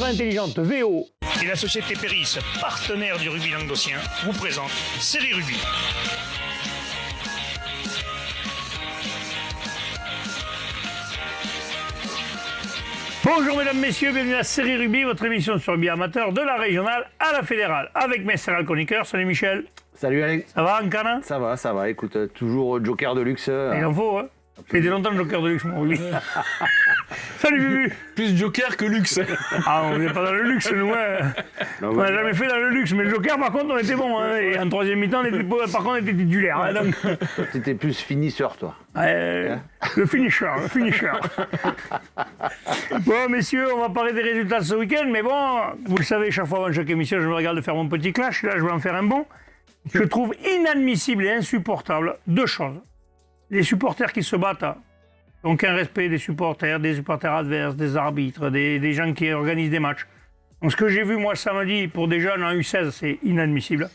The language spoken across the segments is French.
montre intelligente VO. Et la société Péris, partenaire du rugby languedocien, vous présente Série Rugby. Bonjour mesdames, messieurs, bienvenue à la Série Rugby, votre émission sur rugby amateur de la régionale à la fédérale. Avec mes céréales chroniqueurs, salut Michel. Salut Alain. Ça va, Ancana? Ça va, écoute, toujours joker de luxe. Il en faut, hein. J'ai été longtemps le joker de luxe, moi, oui. Salut Bubu. Plus joker que luxe. Ah, on n'est pas dans le luxe, nous, hein. On n'a jamais fait dans le luxe, mais le joker, par contre, on était bon, hein. Et en troisième mi-temps, par contre, on était titulaire. Hein, donc... T'étais plus finisseur, toi. Le finisher. Bon, messieurs, on va parler des résultats de ce week-end, mais bon, vous le savez, chaque fois avant chaque émission, je me regarde de faire mon petit clash. Là, je vais en faire un bon. Je trouve inadmissible et insupportable deux choses. Les supporters qui se battent, donc un respect des supporters adverses, des arbitres, des gens qui organisent des matchs. Donc ce que j'ai vu moi samedi pour des jeunes en U16, c'est inadmissible.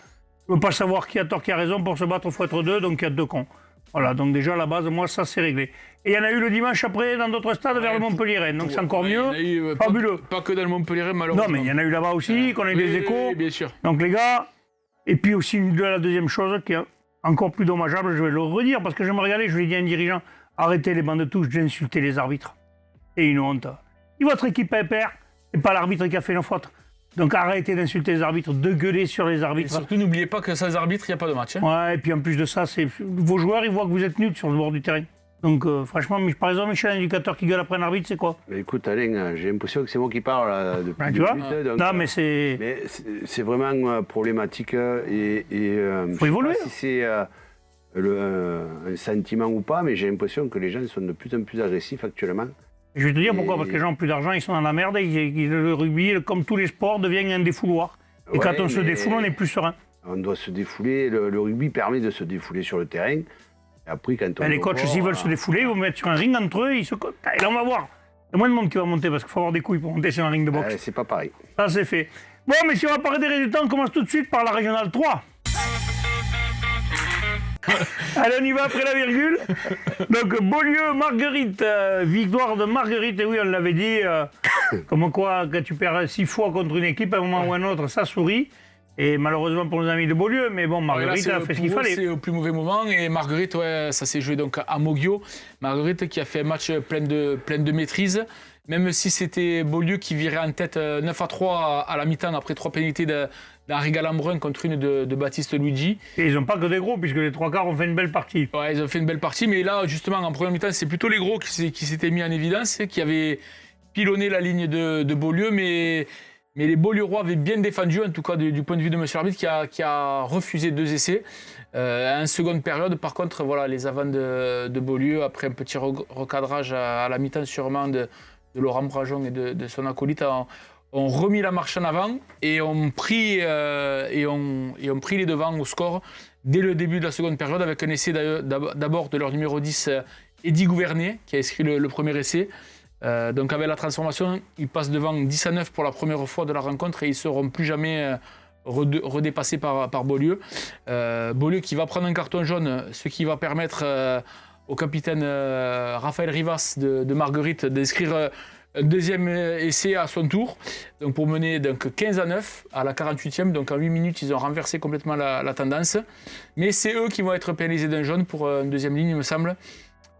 Je ne veux pas savoir qui a tort, qui a raison, pour se battre, il faut être deux, donc il y a deux cons. Voilà, donc déjà à la base, moi ça c'est réglé. Et il y en a eu le dimanche après dans d'autres stades vers le Montpellier, donc c'est encore mieux, fabuleux. Pas que dans le Montpellier, malheureusement. Non mais il y en a eu là-bas aussi, qu'on a eu des échos. Bien sûr. Donc les gars, et puis aussi la deuxième chose qui est encore plus dommageable, je vais le redire parce que je me régalais, je l'ai dit à un dirigeant, arrêtez les bandes de touche d'insulter les arbitres. C'est une honte. Si votre équipe perd, c'est pas l'arbitre qui a fait une faute. Donc arrêtez d'insulter les arbitres, de gueuler sur les arbitres. Et surtout, n'oubliez pas que sans arbitre, il n'y a pas de match. Hein. Ouais, et puis en plus de ça, vos joueurs, ils voient que vous êtes nuls sur le bord du terrain. Donc franchement, par exemple, Michel, un éducateur qui gueule après un arbitre, c'est quoi? Écoute Alain, j'ai l'impression que c'est moi qui parle là, depuis tu vois donc, non, mais c'est... Mais c'est vraiment problématique et faut évoluer. Je sais pas si c'est un sentiment ou pas, mais j'ai l'impression que les gens sont de plus en plus agressifs actuellement. Je vais te dire pourquoi, parce que les gens ont plus d'argent, ils sont dans la merde, et le rugby, comme tous les sports, devient un défouloir. Et ouais, quand on se défoule, on est plus serein. On doit se défouler, le rugby permet de se défouler sur le terrain. Et après, quand on les coachs, s'ils veulent se défouler, ils vont mettre sur un ring entre eux, et là on va voir. Il y a moins de monde qui va monter, parce qu'il faut avoir des couilles pour monter sur un ring de boxe. C'est pas pareil. Ça c'est fait. Bon, mais si on va parler des résultats, on commence tout de suite par la régionale 3. Allez, on y va après la virgule. Donc, Beaulieu-Marguerite, victoire de Marguerite, et oui, on l'avait dit, comme quoi, quand tu perds 6 fois contre une équipe, à un moment ou à un autre, ça sourit. Et malheureusement pour nos amis de Beaulieu, mais bon, Marguerite a fait ce qu'il fallait. C'est au plus mauvais moment, et Marguerite, ouais, ça s'est joué donc à Moggio. Marguerite qui a fait un match plein de maîtrise, même si c'était Beaulieu qui virait en tête 9-3 à la mi-temps après 3 pénalités d'Henri Galambrun contre une de Baptiste Luigi. Et ils n'ont pas que des gros, puisque les 3 quarts ont fait une belle partie. Ouais, ils ont fait une belle partie, mais là, justement, en première mi-temps, c'est plutôt les gros qui s'étaient mis en évidence, qui avaient pilonné la ligne de Beaulieu, mais les Beaulieurois avaient bien défendu, en tout cas du point de vue de M. l'arbitre, qui a refusé 2 essais. En seconde période, par contre, voilà, les avants de Beaulieu, après un petit recadrage à la mi-temps sûrement de Laurent Brajon et de son acolyte, ont remis la marche en avant et ont pris les devants au score dès le début de la seconde période, avec un essai d'abord de leur numéro 10, Eddy Gouvernet, qui a inscrit le premier essai. Donc avec la transformation, ils passent devant 10-9 pour la première fois de la rencontre et ils ne seront plus jamais redépassés par Beaulieu. Beaulieu qui va prendre un carton jaune, ce qui va permettre au capitaine Raphaël Rivas de Marguerite d'inscrire un deuxième essai à son tour, donc pour mener donc 15-9 à la 48e. Donc en 8 minutes, ils ont renversé complètement la tendance. Mais c'est eux qui vont être pénalisés d'un jaune pour une deuxième ligne, il me semble.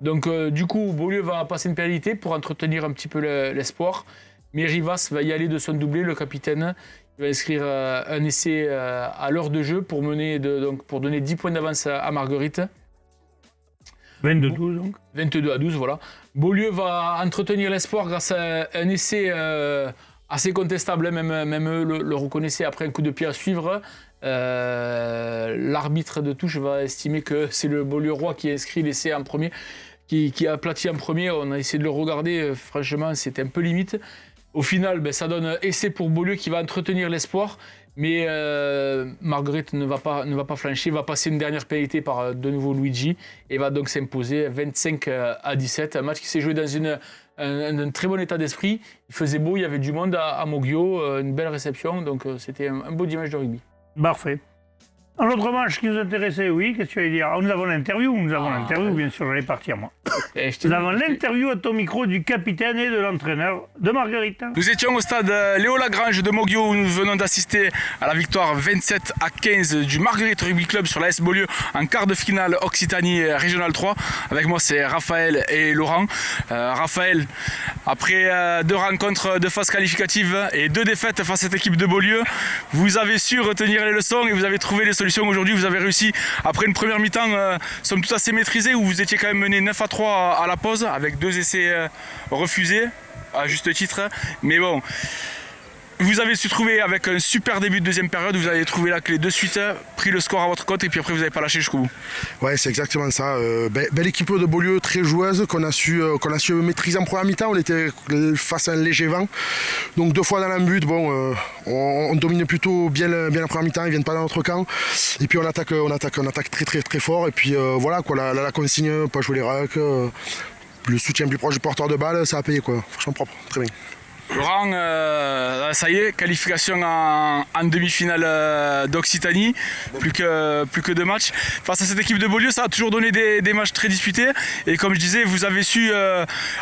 Donc du coup, Beaulieu va passer une pénalité pour entretenir un petit peu l'espoir. Mais Rivas va y aller de son doublé, le capitaine. Il va inscrire un essai à l'heure de jeu pour donner 10 points d'avance à Marguerite. 22-12 donc. 22-12, voilà. Beaulieu va entretenir l'espoir grâce à un essai assez contestable, même eux le reconnaissaient après un coup de pied à suivre. L'arbitre de touche va estimer que c'est le Beaulieurois qui a inscrit l'essai en premier, qui a aplati en premier. On a essayé de le regarder, franchement c'était un peu limite. Au final, ça donne essai pour Beaulieu qui va entretenir l'espoir. Mais Marguerite ne va pas flancher, va passer une dernière pénalité par de nouveau Luigi et va donc s'imposer 25-17. Un match qui s'est joué dans un très bon état d'esprit. Il faisait beau, il y avait du monde à Moggio, une belle réception, donc c'était un beau dimanche de rugby. Parfait. Un autre match qui nous intéressait, oui, qu'est-ce que tu allais dire? Nous avons l'interview, bien sûr, j'allais partir moi. Nous avons l'interview à ton micro du capitaine et de l'entraîneur de Marguerite. Nous étions au stade Léo Lagrange de Moguio où nous venons d'assister à la victoire 27-15 du Marguerite Rugby Club sur l'AS Beaulieu en quart de finale Occitanie Régional 3. Avec moi c'est Raphaël et Laurent. Raphaël, après 2 rencontres de phase qualificative et 2 défaites face à cette équipe de Beaulieu, vous avez su retenir les leçons et vous avez trouvé les solutions aujourd'hui. Vous avez réussi après une première mi-temps somme toute assez maîtrisée où vous étiez quand même mené 9-3 à la pause avec 2 essais refusés à juste titre. Mais bon, vous avez su trouver avec un super début de deuxième période, vous avez trouvé la clé de suite, pris le score à votre compte et puis après vous n'avez pas lâché jusqu'au bout. Ouais, c'est exactement ça. Belle équipe de Beaulieu, très joueuse, qu'on a su maîtriser en première mi-temps. On était face à un léger vent. Donc 2 fois dans l'embut, bon, on dominait plutôt bien la première mi-temps, ils ne viennent pas dans notre camp. Et puis on attaque très fort. Et puis voilà, quoi, la consigne, pas jouer les racks, le soutien plus proche du porteur de balle, ça a payé, quoi. Franchement propre, très bien. Laurent, ça y est, qualification en demi-finale d'Occitanie, plus que 2 matchs. Face à cette équipe de Beaulieu, ça a toujours donné des matchs très disputés. Et comme je disais, vous avez su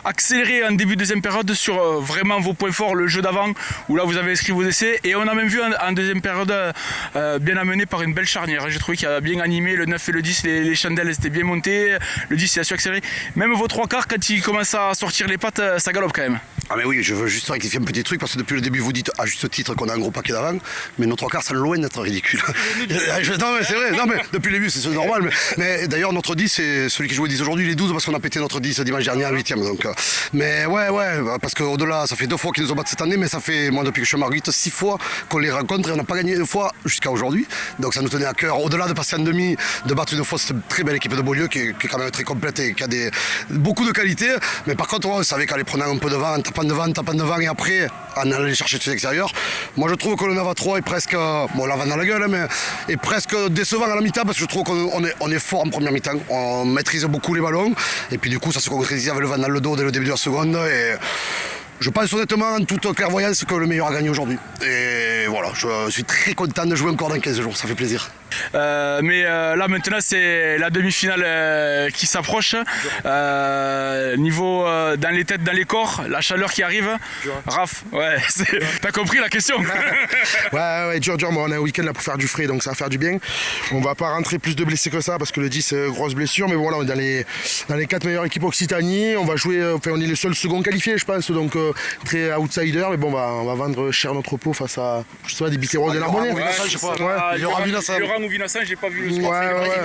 accélérer en début de deuxième période sur vraiment vos points forts, le jeu d'avant, où là vous avez inscrit vos essais. Et on a même vu en deuxième période bien amené par une belle charnière. J'ai trouvé qu'il a bien animé le 9 et le 10, les chandelles étaient bien montées, le 10 il a su accélérer. Même vos 3 quarts, quand il commence à sortir les pattes, ça galope quand même. Ah mais oui, je veux juste rectifier un petit truc parce que depuis le début vous dites à juste titre qu'on a un gros paquet d'avant, mais nos 3 quarts ça loin d'être ridicule. Non mais c'est vrai, non mais depuis le début c'est normal, mais d'ailleurs notre 10 c'est celui qui jouait 10 aujourd'hui, il est 12 parce qu'on a pété notre 10 dimanche dernier en 8ème donc. Mais ouais, parce qu'au-delà ça fait 2 fois qu'ils nous ont battu cette année, mais ça fait, moi depuis que je suis Marguerite, 6 fois qu'on les rencontre et on n'a pas gagné 1 fois jusqu'à aujourd'hui. Donc ça nous tenait à cœur, au-delà de passer en demi, de battre une fois cette très belle équipe de Beaulieu qui est quand même très complète et qui a beaucoup de qualités. Mais par contre on savait qu'en les prenant un peu devant, en tapant devant et après en allant les chercher sur l'extérieur. Moi je trouve que le 9 à 3 est presque, bon la vanne dans la gueule, mais est presque décevant à la mi-temps parce que je trouve qu'on est fort en première mi-temps, on maîtrise beaucoup les ballons et puis du coup ça se concrétise avec le vent dans le dos dès le début de la seconde et je pense honnêtement en toute clairvoyance que le meilleur a gagné aujourd'hui. Et voilà, je suis très content de jouer encore dans 15 jours, ça fait plaisir. Mais là maintenant c'est la demi-finale qui s'approche. Niveau dans les têtes, dans les corps, la chaleur qui arrive. Raph, ouais, t'as compris la question. Ouais, dur, mais on a un week-end là pour faire du frais, donc ça va faire du bien. On va pas rentrer plus de blessés que ça parce que le 10 c'est grosse blessure, mais voilà, on est dans les 4 meilleures équipes Occitanie. On va jouer, enfin on est les seuls seconds qualifiés je pense, donc très outsider, mais bon on va vendre cher notre peau face à des Bicéros et Narbonnais. Il y aura Vinassan. Laurent ou Vinassan, j'ai pas vu le score.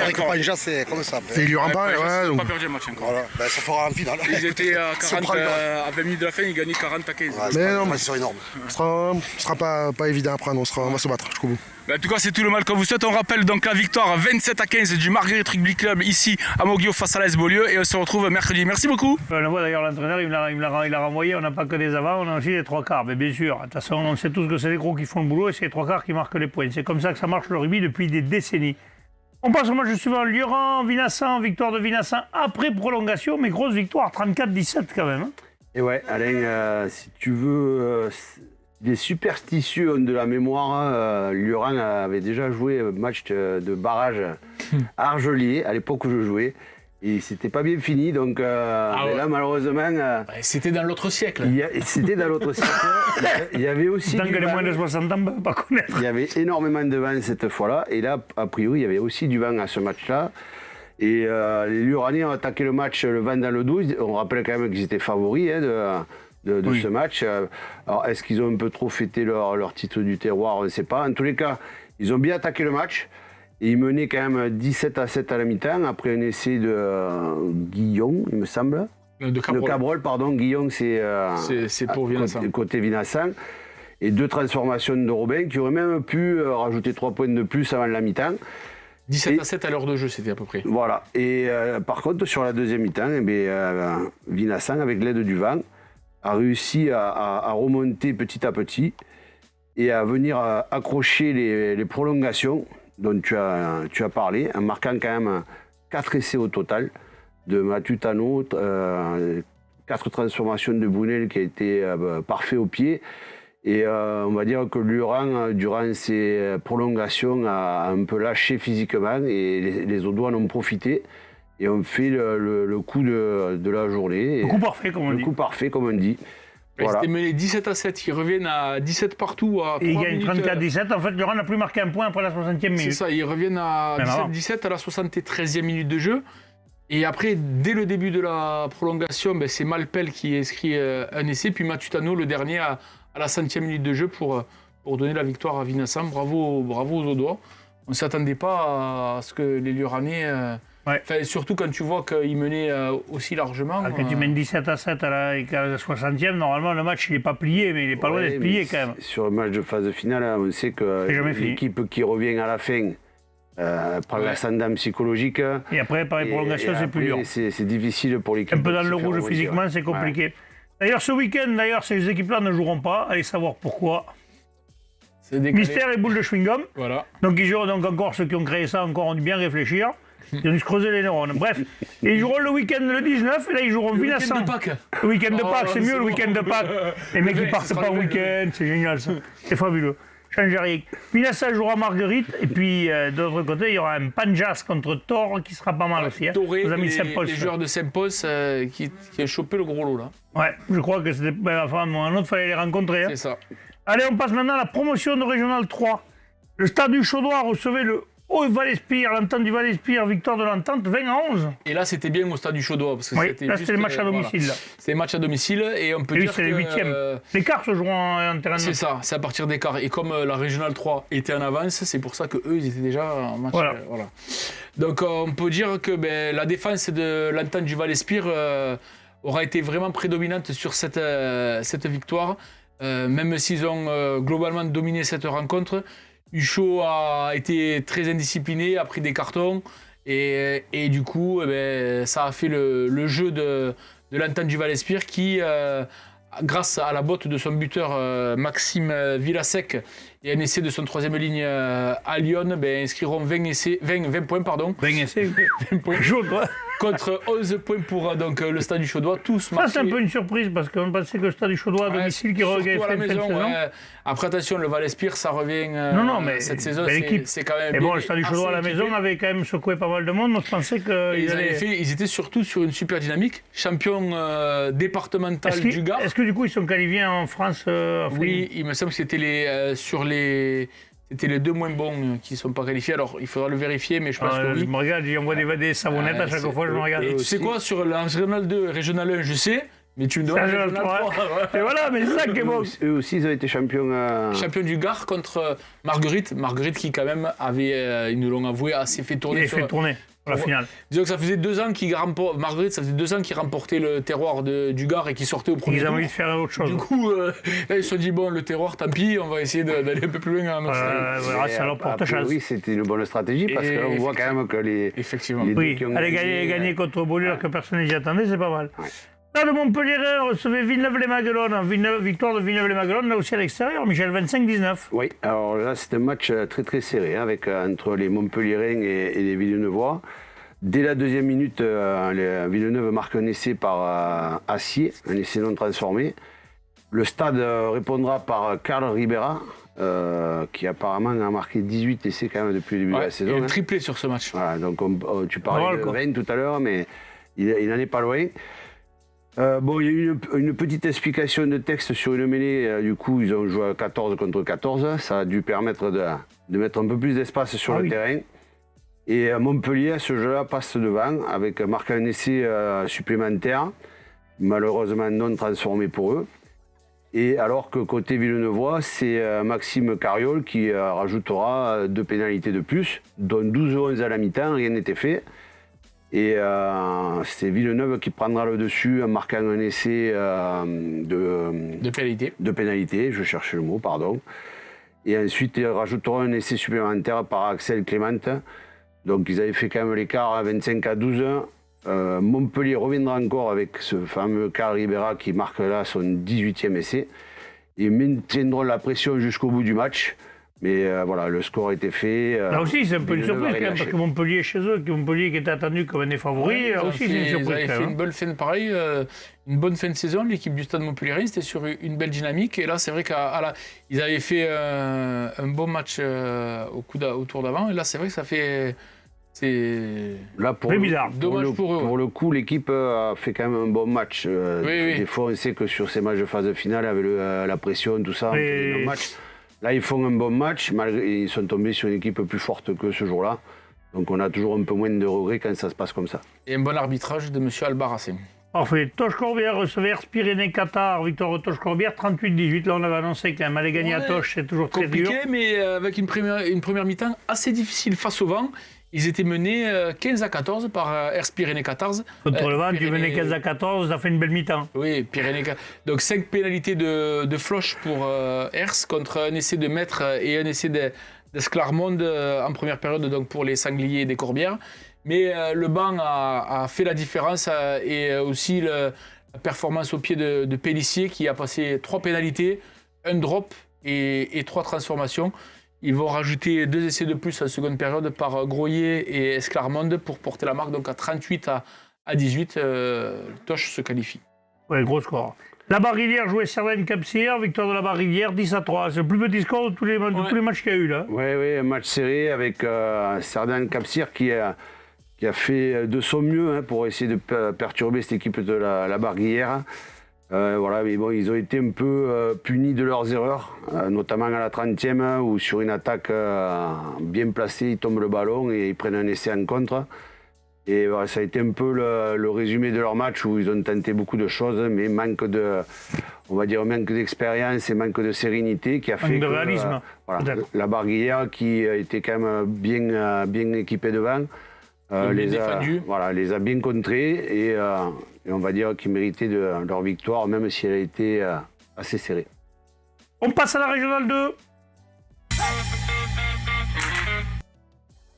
Eric Panja, c'est comme ça. Et il y aura pas, ouais. Donc... Pas perdu le match encore. Voilà, ben, ça fera en finale. Ils étaient à 40, à 20 minutes de la fin, ils gagnaient 40 à 15. Ouais, mais non, mais c'est énorme. Ce sera pas évident à prendre, on va se battre jusqu'au bout. En tout cas, c'est tout le mal qu'on vous souhaite. On rappelle donc la victoire 27-15 du Marguerite Rugby Club ici à Moguio face à l'AS Beaulieu et on se retrouve mercredi. Merci beaucoup. On voit d'ailleurs l'entraîneur, il l'a renvoyé. On n'a pas que des avants, on a aussi des 3 quarts. Mais bien sûr, de toute façon, on sait tous que c'est les gros qui font le boulot et c'est les 3 quarts qui marquent les points. C'est comme ça que ça marche le rugby depuis des décennies. On passe au match suivant. Lioran, Vinassan, victoire de Vinassan après prolongation, mais grosse victoire, 34-17 quand même. Et ouais, Alain, si tu veux, des superstitieux ont de la mémoire. Lioran avait déjà joué un match de barrage à Argelier, à l'époque où je jouais. Et c'était pas bien fini, donc mais là, malheureusement... C'était dans l'autre siècle. C'était dans l'autre siècle. Il y avait aussi Tant que les moins de 60 ans ne peuvent pas connaître. Il y avait énormément de vent cette fois-là. Et là, a priori, il y avait aussi du vent à ce match-là. Et les Lioranais ont attaqué le match, le vent dans le dos. On rappelle quand même qu'ils étaient favoris de ce match. Alors, est-ce qu'ils ont un peu trop fêté leur titre du terroir? On ne sait pas. En tous les cas, ils ont bien attaqué le match. Et ils menaient quand même 17-7 à la mi-temps, après un essai de Guillon, il me semble. De Cabrol, pardon. Guillon, c'est pour Vinassan. Côté Vinassan. Et 2 transformations de Robin qui auraient même pu rajouter 3 points de plus avant la mi-temps. 17-7 à l'heure de jeu, c'était à peu près. Voilà. Et par contre, sur la deuxième mi-temps, Vinassan, avec l'aide du vent, a réussi à remonter petit à petit et à venir accrocher les prolongations dont tu as parlé, en marquant quand même 4 essais au total de Matutano, 4 transformations de Brunel qui a été parfait au pied. Et on va dire que Lioran, durant ses prolongations, a un peu lâché physiquement et les Audois en ont profité. Et on fait le coup de la journée. Le coup parfait, comme on Le dit. coup parfait, comme on dit. Ils Voilà. étaient menés 17-7, ils reviennent à 17 partout. À Et il 3 gagne minutes. 34-17. En fait, Laurent n'a plus marqué un point après la 60e C'est minute. ça, ils reviennent à Même avant. 17-17 à la 73e minute de jeu. Et après, dès le début de la prolongation, ben, c'est Malpel qui inscrit un essai, puis Matutano le dernier à la 100e minute de jeu pour donner la victoire à Vincent. Bravo aux Audois. On ne s'attendait pas à ce que les Luranais... Ouais. Surtout quand tu vois qu'ils menaient aussi largement. Quand tu mènes 17-7 à la 60e, normalement, le match, il n'est pas plié, mais il n'est pas loin Ouais, d'être mais plié quand même. Sur le match de phase finale, on sait que C'est jamais fini. l'équipe qui revient à la fin prend l'ascendant psychologique. Et après, par les prolongations, c'est plus dur. C'est difficile pour l'équipe. Un peu de dans se le faire rouge rebondir. physiquement, c'est compliqué. Ouais. D'ailleurs, ce week-end, ces équipes-là ne joueront pas. Allez savoir pourquoi. C'est décalé. Mystère et boule de chewing-gum. Voilà. Donc, ils joueront, donc encore ceux qui ont créé ça encore ont dû bien réfléchir. Ils ont dû se creuser les neurones. Bref, et ils joueront le week-end le 19, et là ils joueront Le Vincent. week-end de Pâques. Le week-end de Oh, Pâques, c'est mieux c'est le bon. week-end de Pâques. Les mecs Le ils partent ce sera pas en le week-end, c'est génial ça. C'est fabuleux. Change rien. Vincent jouera Marguerite, et puis de l'autre côté, il y aura un Panjas contre Thor qui sera pas mal aussi. Hein. Toré, Nos amis de les Saint-Paul. joueurs de Saint-Paul qui a chopé le gros lot là. Ouais, je crois que c'était. Enfin, un autre, fallait les rencontrer. Hein. C'est ça. Allez, on passe maintenant à la promotion de Régional 3. Le stade du Chaudoir recevait le Haut-Valespire, l'entente du Valespire, victoire de l'entente 20-11. Et là, c'était bien au stade du Chaudois. Parce que Oui, c'était là juste, c'était le match à domicile. voilà. Là. C'est match à domicile et on peut Et oui, dire c'est que... les huitièmes. Les quarts se joueront en terrain C'est neutre. ça, c'est à partir des quarts. Et comme la Régionale 3 était en avance, c'est pour ça qu'eux, ils étaient déjà en match. Voilà. Voilà. Donc on peut dire que la défense de l'entente du Valespire aura été vraiment prédominante sur cette victoire. Même s'ils ont globalement dominé cette rencontre, Huchot a été très indiscipliné, a pris des cartons et du coup ça a fait le jeu de l'entente du Valespire qui, grâce à la botte de son buteur Maxime Villasec et un essai de son troisième ligne à Lyon, inscriront 20 points. 20 essais. 20 points Chaud, quoi. contre 11 points pour le Stade du Chaudois, tous Ça, marqués. c'est un peu une surprise parce qu'on pensait que le stade du Chaudois à Ouais, domicile qui surtout regagne à la fin de maison. saison. Ouais. Après, attention, le Valespire, ça revient Non, mais cette saison. belle équipe. C'est quand même. Et bon, bien le stade du Chaudois à la assez maison équipé. avait quand même secoué pas mal de monde. Donc je pensais qu'ils Ils étaient surtout sur une super dynamique. Champion départemental Est-ce du Gard. que du coup ils sont qualifiés en France Oui, il me semble que c'était c'était les deux moins bons qui ne sont pas qualifiés. Alors, il faudra le vérifier, mais je pense que Je oui. me regarde, j'envoie des savonnettes à chaque fois, je me regarde. Et tu sais quoi, sur la Régional 2, Régional 1, je sais, mais tu me demandes Régional Régional 3, 3. Et voilà, mais c'est ça qui est bon. Eux aussi, ils ont été champions. Champion du Gard contre Marguerite. Marguerite qui, quand même, avait, ils nous l'ont avoué, assez fait Il tourner est fait tourner pour la finale. Disons que ça faisait 2 ans qu'il remportait. Marguerite, ça faisait 2 ans qu'il remportait le terroir du Gard et qu'il sortait au premier Ils ont tour. envie de faire autre chose. Du coup, là, ils se sont dit, bon, le terroir, tant pis, on va essayer d'aller un peu plus loin. Voilà, ça leur porte chance. Oui, c'était une bonne stratégie parce Et qu'on voit quand même que les. Effectivement. les deux Oui, qui ont aller gagner contre Beaulieu alors que personne n'y attendait, c'est pas mal. Là, le Montpellier recevait Villeneuve-les-Maguelones. Victoire de Villeneuve-les-Maguelones, là aussi à l'extérieur. Michel, 25-19. Oui, alors là, c'est un match très très serré avec, entre les Montpelliérains et les Villeneuvois. Dès la deuxième minute, Villeneuve marque un essai par Acier, un essai non transformé. Le stade répondra par Carl Ribera, qui apparemment a marqué 18 essais quand même depuis le début de la Il saison. a triplé sur ce match. Voilà, donc tu parlais Pas mal, de quoi. 20 tout à l'heure, mais il n'en est pas loin. Bon, il y a eu une petite explication de texte sur une mêlée. Du coup, ils ont joué à 14 contre 14. Ça a dû permettre de mettre un peu plus d'espace sur le terrain. Et Montpellier, à ce jeu-là, passe devant avec marquant un essai supplémentaire, malheureusement non transformé pour eux. Et alors que côté Villeneuvois, c'est Maxime Cariol qui rajoutera 2 pénalités de plus, dont 12-11 à la mi-temps, rien n'était fait. Et c'est Villeneuve qui prendra le dessus en marquant un essai De pénalité, je cherchais le mot, pardon. Et ensuite, ils rajouteront un essai supplémentaire par Axel Clément. Donc ils avaient fait quand même l'écart à 25-12. Montpellier reviendra encore avec ce fameux Carl Ribera qui marque là son 18e essai. Ils maintiendront la pression jusqu'au bout du match. Mais voilà, le score était fait. Là aussi, c'est un peu une Villeneuve a surprise quand même, relâché. parce que Montpellier est chez eux, que Montpellier qui était attendu comme un des favoris, là aussi c'est une Ils surprise avaient quand fait même. une bonne fin, pareil, une bonne fin de saison. L'équipe du Stade Montpellier, c'était sur une belle dynamique. Et là, c'est vrai qu'ils avaient fait un bon match au tour d'avant. Et là, c'est vrai que ça fait C'est Là, pour Très le, bizarre. dommage pour eux. pour le coup, l'équipe a fait quand même un bon match. Oui. Des fois, on sait que sur ces matchs de phase finale, avec la pression, tout ça, on Oui. fait un match. Là, ils font un bon match, malgré ils sont tombés sur une équipe plus forte que ce jour-là. Donc, on a toujours un peu moins de regrets quand ça se passe comme ça. Et un bon arbitrage de M. Albarracin. Parfait. Toche Corbière recevait Ers Pyrénées-Qatar. Victoire de Toche Corbière, 38-18. Là, on avait annoncé quand même. Aller gagner à Ouais. Toche, c'est toujours très dur. Compliqué, mais avec une première mi-temps assez difficile face au vent. Ils étaient menés 15-14 par Ers Pyrénées-Qatar. Contre le vent, tu venais 15-14, ça fait une belle mi-temps. Oui, Pyrénées. Donc 5 pénalités de floche pour Ers contre un essai de Maître et un essai d'Esclarmonde en première période donc pour les Sangliers des Corbières. Mais le banc a fait la différence et aussi la performance au pied de Pélissier qui a passé 3 pénalités, un drop et 3 transformations. Ils vont rajouter 2 essais de plus en seconde période par Groyer et Esclarmonde pour porter la marque donc à 38 à 18. Toche se qualifie. Ouais, gros score. La Barguilière jouait Cerdagne-Capsière, victoire de la Barguilière, 10-3. C'est le plus petit score de tous les matchs qu'il y a eu là. Oui, un match serré avec Cerdagne-Capsière qui a fait de son mieux pour essayer de perturber cette équipe de la Barguillère. Voilà, mais bon, ils ont été un peu punis de leurs erreurs, notamment à la 30e où sur une attaque bien placée, ils tombent le ballon et ils prennent un essai en contre. Et voilà, ça a été un peu le résumé de leur match où ils ont tenté beaucoup de choses, mais manque d'expérience et manque de sérénité qui a fait de que réalisme, voilà, la Barguillère qui était quand même bien équipée devant. Les a bien contrés et on va dire qu'ils méritaient leur victoire, même si elle a été assez serrée. On passe à la régionale 2.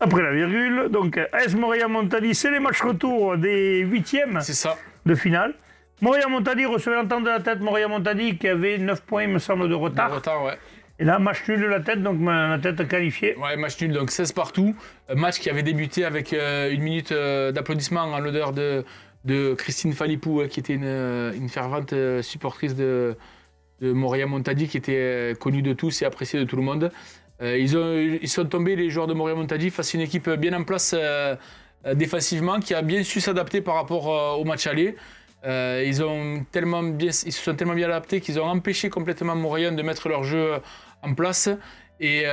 Après la virgule, donc AS Montadi, c'est les matchs retour des 8e C'est ça. de finale. Montadi recevait l'entente de la tête. Montadi qui avait 9 points, il me semble, de retard. En retard, ouais. Et là, match nul de la tête, donc la tête qualifiée. Ouais, match nul, donc 16 partout. Un match qui avait débuté avec une minute d'applaudissement en l'honneur de Christine Falipou, qui était une fervente supportrice de Montadi, qui était connue de tous et appréciée de tout le monde. Ils sont tombés, les joueurs de Montadi, face à une équipe bien en place défensivement, qui a bien su s'adapter par rapport au match aller. Ils se sont tellement bien adaptés qu'ils ont empêché complètement Montréal de mettre leur jeu en place. Et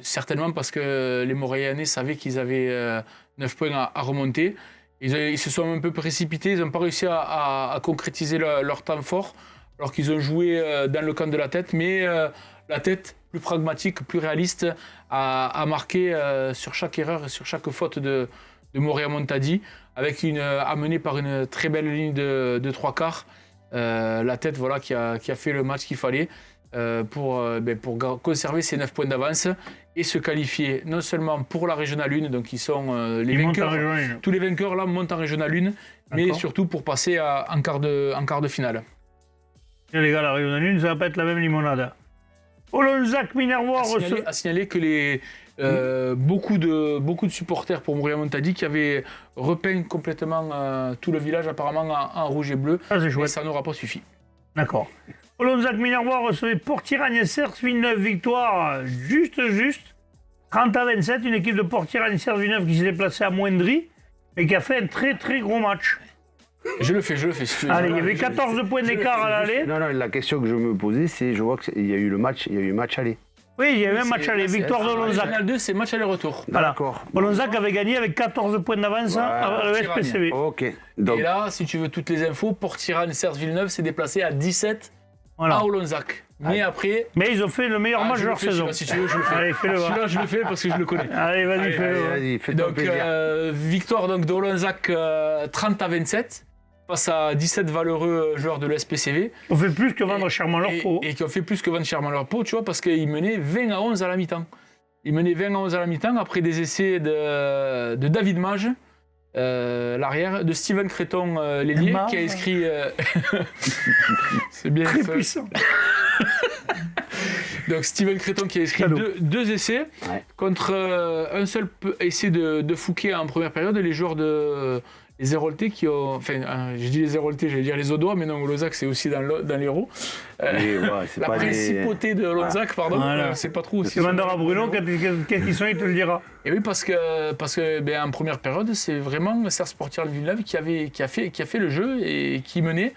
certainement parce que les Montréalais savaient qu'ils avaient 9 points à remonter. Ils se sont un peu précipités, ils n'ont pas réussi à concrétiser leur temps fort, alors qu'ils ont joué dans le camp de la tête. Mais la tête, plus pragmatique, plus réaliste, a marqué sur chaque erreur et sur chaque faute de Montadi, avec amenée par une très belle ligne de 3 quarts. La tête voilà, qui a fait le match qu'il fallait pour conserver ses 9 points d'avance et se qualifier non seulement pour la Régionale 1, donc ils sont les vainqueurs, tous les vainqueurs là montent en Régionale 1, mais surtout pour passer en quart de finale. Et les gars, la Régionale 1, ça va pas être la même limonade. Olonzac Minervois à signaler que beaucoup de supporters pour Montadi qui avaient repeint complètement tout le village apparemment en rouge et bleu. Ah, c'est chouette. Mais ça n'aura pas suffi. D'accord. Olonzac Minervois recevait Port-Tiragnes-Cers Villeneuve, victoire juste. 30-27, une équipe de Port-Tiragnes-Cers Villeneuve qui s'est déplacée à Moindry et qui a fait un très très gros match. Je le fais. Si tu veux. Allez, il y avait 14 points d'écart à l'aller. Non, la question que je me posais, c'est, je vois qu'il y a eu le match aller. Oui, il y avait un match aller, victoire de Olonzac. Régionale 2, c'est match aller-retour. Voilà. D'accord. Olonzac avait gagné avec 14 points d'avance à le SPCV. Ok. Donc, Et là, si tu veux toutes les infos, Port-Tiragnes-Cers Villeneuve s'est déplacé à 17 Voilà. à Olonzac. Mais après... Mais ils ont fait le meilleur match de leur saison. Si tu veux, je le fais. Allez, fais-le. Celui-là, je le fais parce que je le connais. Allez, vas-y, fais-le. vas-y, fais-toi Donc, plaisir. victoire donc, d'Olonzac 30-27 face à 17 valeureux joueurs de l'SPCV. On fait plus que vendre chèrement leur peau. Et qui ont fait plus que vendre chèrement leur peau, tu vois, parce qu'ils menaient 20-11 à la mi-temps. Ils menaient 20-11 à la mi-temps après des essais de David Mage, l'arrière, de Steven Créton, l'ailier, qui a inscrit... C'est bien Très ça. puissant. Donc Steven Créton qui a inscrit deux essais contre un seul essai de Fouquet en première période. Les joueurs de les Héroltais qui ont... Enfin, je dis les Héroltais, j'allais dire les Audois, mais non, Lonzac, c'est aussi dans l'Hérault. La principauté de Lonzac, pardon, Voilà. c'est pas trop aussi... Demandeur à Bruno, qu'est-ce qu'ils sont, il te le dira. Et oui, parce que en première période, c'est vraiment Serre Sportive Villeneuve qui a fait le jeu et qui menait.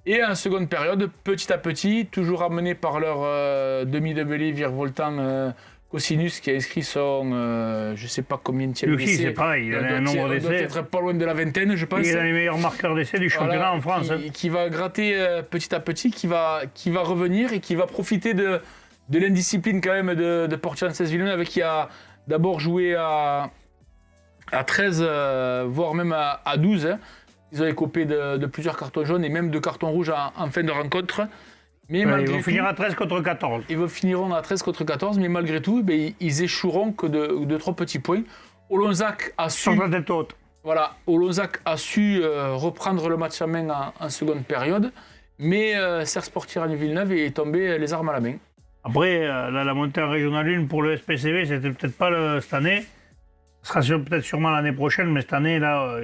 Et en seconde période, petit à petit, toujours amené par leur demi-debelé virevoltant Cosinus qui a inscrit son, je ne sais pas combien de Lui aussi, c'est pareil, il a un nombre d'essais. Il doit d'essais. être pas loin de la vingtaine, je pense. Il est dans les meilleurs marqueurs d'essais du championnat en France. Qui va gratter petit à petit, qui va revenir et qui va profiter de l'indiscipline quand même de Portian Villeneuve qui a d'abord joué à 13, voire même à 12. Hein. Ils ont écopé de plusieurs cartons jaunes et même de cartons rouges en fin de rencontre. Mais Ils malgré vont tout, finir à 13 contre 14. ils finiront à 13 contre 14, mais malgré tout, ils échoueront que de 3 petits points. Olonzac a su... Sur la tête haute. Voilà, Olonzac a su reprendre le match en main en seconde période, mais Serre Sportive Villeneuve est tombé les armes à la main. Après, la montée en Régional 1 pour le SPCV, c'était peut-être pas cette année. Ce sera peut-être sûrement l'année prochaine, mais cette année, là,